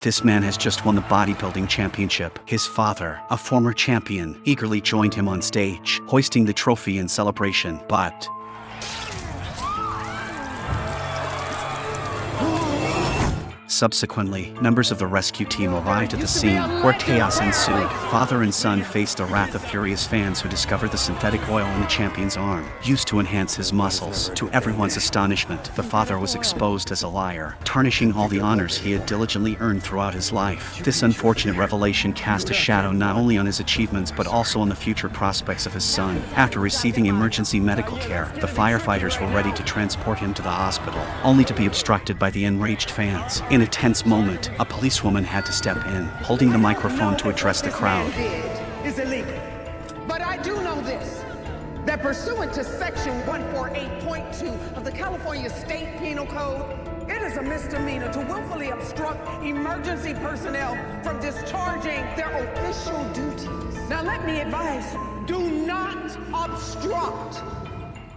This man has just won the bodybuilding championship. His father, a former champion, eagerly joined him on stage, hoisting the trophy in celebration. But subsequently, members of the rescue team arrived at the scene, where chaos ensued. Father and son faced the wrath of furious fans who discovered the synthetic oil in the champion's arm, used to enhance his muscles. To everyone's astonishment, the father was exposed as a liar, tarnishing all the honors he had diligently earned throughout his life. This unfortunate revelation cast a shadow not only on his achievements but also on the future prospects of his son. After receiving emergency medical care, the firefighters were ready to transport him to the hospital, only to be obstructed by the enraged fans. In a tense moment, a policewoman had to step in, holding the microphone to address the crowd. Is illegal. But I do know this, that pursuant to section 148.2 of the California State Penal Code, it is a misdemeanor to willfully obstruct emergency personnel from discharging their official duties. Now let me advise, do not obstruct.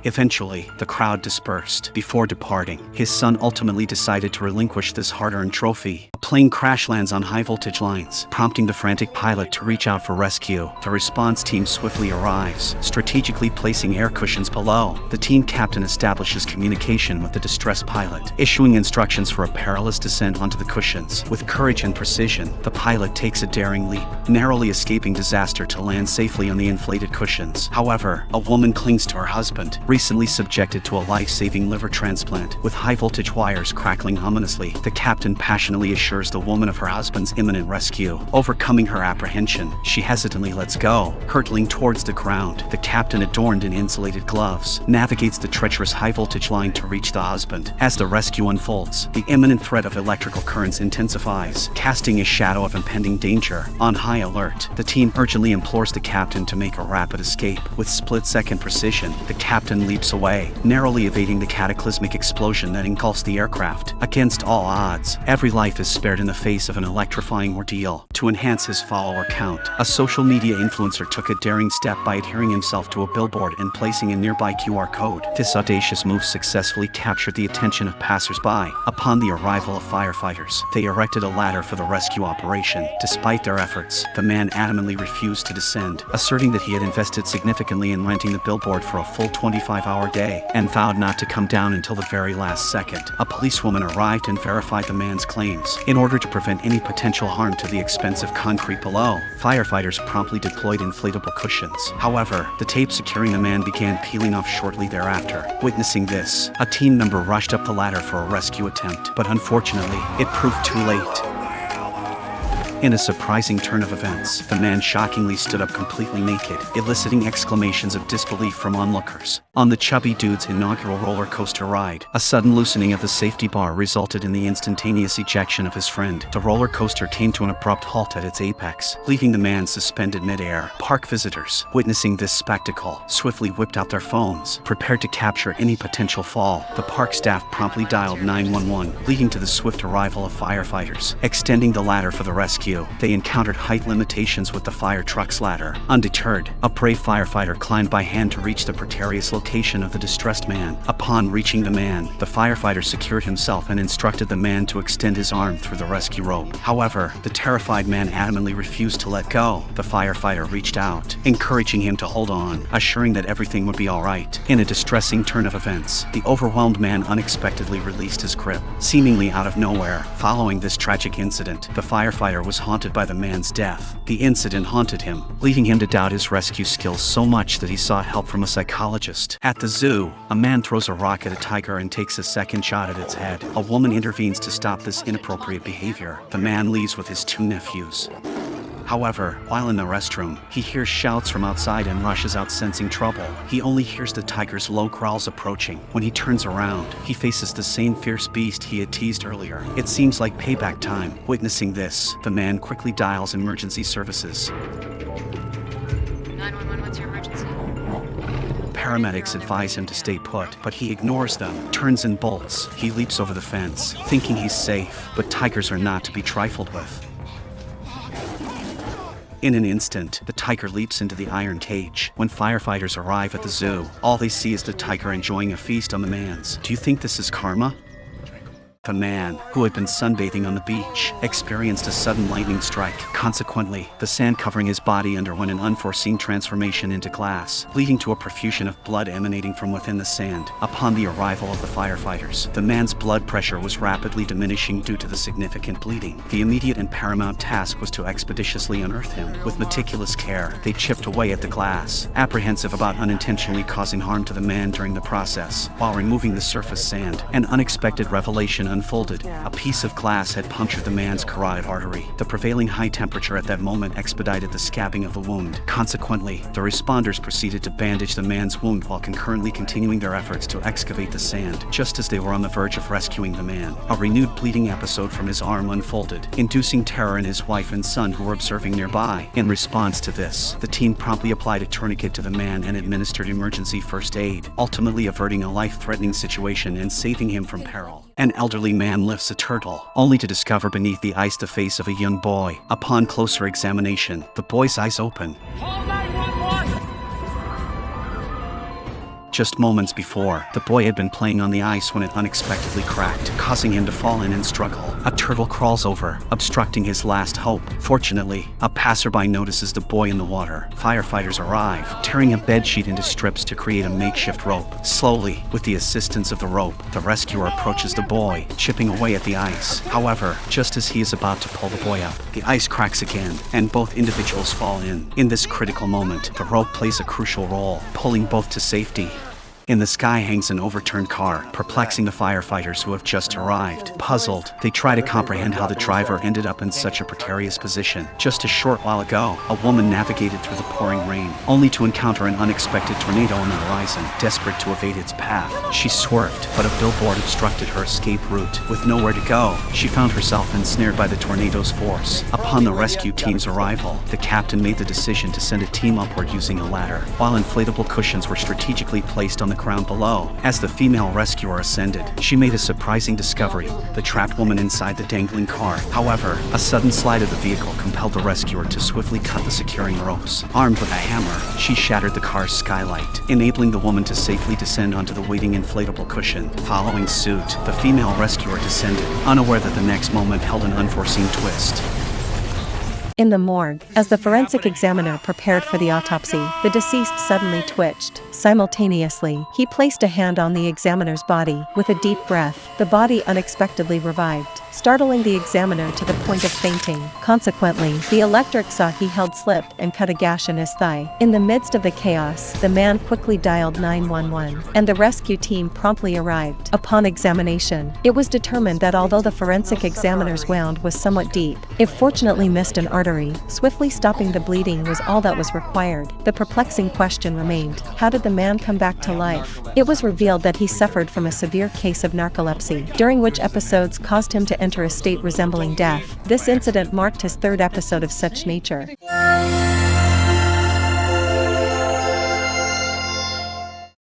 Eventually, the crowd dispersed. Before departing, his son ultimately decided to relinquish this hard-earned trophy. A plane crash lands on high-voltage lines, prompting the frantic pilot to reach out for rescue. The response team swiftly arrives, strategically placing air cushions below. The team captain establishes communication with the distressed pilot, issuing instructions for a perilous descent onto the cushions. With courage and precision, the pilot takes a daring leap, narrowly escaping disaster to land safely on the inflated cushions. However, a woman clings to her husband, recently subjected to a life-saving liver transplant. With high-voltage wires crackling ominously, the captain passionately assures the woman of her husband's imminent rescue. Overcoming her apprehension, she hesitantly lets go, hurtling towards the ground. The captain, adorned in insulated gloves, navigates the treacherous high-voltage line to reach the husband. As the rescue unfolds, the imminent threat of electrical currents intensifies, casting a shadow of impending danger. On high alert, the team urgently implores the captain to make a rapid escape. With split-second precision, the captain leaps away, narrowly evading the cataclysmic explosion that engulfs the aircraft. Against all odds, every life is spared in the face of an electrifying ordeal. To enhance his follower count, a social media influencer took a daring step by adhering himself to a billboard and placing a nearby QR code. This audacious move successfully captured the attention of passers-by. Upon the arrival of firefighters, they erected a ladder for the rescue operation. Despite their efforts, the man adamantly refused to descend, asserting that he had invested significantly in renting the billboard for a full 25-hour day, and vowed not to come down until the very last second. A policewoman arrived and verified the man's claims. In order to prevent any potential harm to the expensive concrete below, firefighters promptly deployed inflatable cushions. However, the tape securing the man began peeling off shortly thereafter. Witnessing this, a team member rushed up the ladder for a rescue attempt, but unfortunately, it proved too late. In a surprising turn of events, the man shockingly stood up completely naked, eliciting exclamations of disbelief from onlookers. On the chubby dude's inaugural roller coaster ride, a sudden loosening of the safety bar resulted in the instantaneous ejection of his friend. The roller coaster came to an abrupt halt at its apex, leaving the man suspended midair. Park visitors, witnessing this spectacle, swiftly whipped out their phones, prepared to capture any potential fall. The park staff promptly dialed 911, leading to the swift arrival of firefighters. Extending the ladder for the rescue, they encountered height limitations with the fire truck's ladder. Undeterred, a brave firefighter climbed by hand to reach the precarious location of the distressed man. Upon reaching the man, the firefighter secured himself and instructed the man to extend his arm through the rescue rope. However, the terrified man adamantly refused to let go. The firefighter reached out, encouraging him to hold on, assuring that everything would be all right. In a distressing turn of events, the overwhelmed man unexpectedly released his grip, seemingly out of nowhere. Following this tragic incident, the firefighter was haunted by the man's death. The incident haunted him, leading him to doubt his rescue skills so much that he sought help from a psychologist. At the zoo, a man throws a rock at a tiger and takes a second shot at its head. A woman intervenes to stop this inappropriate behavior. The man leaves with his two nephews. However, while in the restroom, he hears shouts from outside and rushes out sensing trouble. He only hears the tiger's low growls approaching. When he turns around, he faces the same fierce beast he had teased earlier. It seems like payback time. Witnessing this, the man quickly dials emergency services. 911, what's your emergency? Paramedics advise him to stay put, but he ignores them, turns and bolts. He leaps over the fence, thinking he's safe, but tigers are not to be trifled with. In an instant, the tiger leaps into the iron cage. When firefighters arrive at the zoo, all they see is the tiger enjoying a feast on the man's. Do you think this is karma? The man, who had been sunbathing on the beach, experienced a sudden lightning strike. Consequently, the sand covering his body underwent an unforeseen transformation into glass, leading to a profusion of blood emanating from within the sand. Upon the arrival of the firefighters, the man's blood pressure was rapidly diminishing due to the significant bleeding. The immediate and paramount task was to expeditiously unearth him. With meticulous care, they chipped away at the glass, apprehensive about unintentionally causing harm to the man during the process. While removing the surface sand, an unexpected revelation unfolded. A piece of glass had punctured the man's carotid artery. The prevailing high temperature at that moment expedited the scabbing of the wound. Consequently, the responders proceeded to bandage the man's wound while concurrently continuing their efforts to excavate the sand. Just as they were on the verge of rescuing the man, a renewed bleeding episode from his arm unfolded, inducing terror in his wife and son who were observing nearby. In response to this, the team promptly applied a tourniquet to the man and administered emergency first aid, ultimately averting a life-threatening situation and saving him from peril. An elderly man lifts a turtle, only to discover beneath the ice the face of a young boy. Upon closer examination, the boy's eyes open. Just moments before, the boy had been playing on the ice when it unexpectedly cracked, causing him to fall in and struggle. A turtle crawls over, obstructing his last hope. Fortunately, a passerby notices the boy in the water. Firefighters arrive, tearing a bedsheet into strips to create a makeshift rope. Slowly, with the assistance of the rope, the rescuer approaches the boy, chipping away at the ice. However, just as he is about to pull the boy up, the ice cracks again, and both individuals fall in. In this critical moment, the rope plays a crucial role, pulling both to safety. In the sky hangs an overturned car, perplexing the firefighters who have just arrived. Puzzled, they try to comprehend how the driver ended up in such a precarious position. Just a short while ago, a woman navigated through the pouring rain, only to encounter an unexpected tornado on the horizon. Desperate to evade its path, she swerved, but a billboard obstructed her escape route. With nowhere to go, she found herself ensnared by the tornado's force. Upon the rescue team's arrival, the captain made the decision to send a team upward using a ladder, while inflatable cushions were strategically placed on the ground below. As the female rescuer ascended, she made a surprising discovery: the trapped woman inside the dangling car. However, a sudden slide of the vehicle compelled the rescuer to swiftly cut the securing ropes. Armed with a hammer, she shattered the car's skylight, enabling the woman to safely descend onto the waiting inflatable cushion. Following suit, the female rescuer descended, unaware that the next moment held an unforeseen twist. In the morgue, as the forensic examiner prepared for the autopsy, the deceased suddenly twitched. Simultaneously, he placed a hand on the examiner's body. With a deep breath, the body unexpectedly revived, startling the examiner to the point of fainting. Consequently, the electric saw he held slipped and cut a gash in his thigh. In the midst of the chaos, the man quickly dialed 911, and the rescue team promptly arrived. Upon examination, it was determined that although the forensic examiner's wound was somewhat deep, it fortunately missed an artery. Swiftly stopping the bleeding was all that was required. The perplexing question remained: how did the man come back to life? It was revealed that he suffered from a severe case of narcolepsy, during which episodes caused him to enter a state resembling death. This incident marked his third episode of such nature.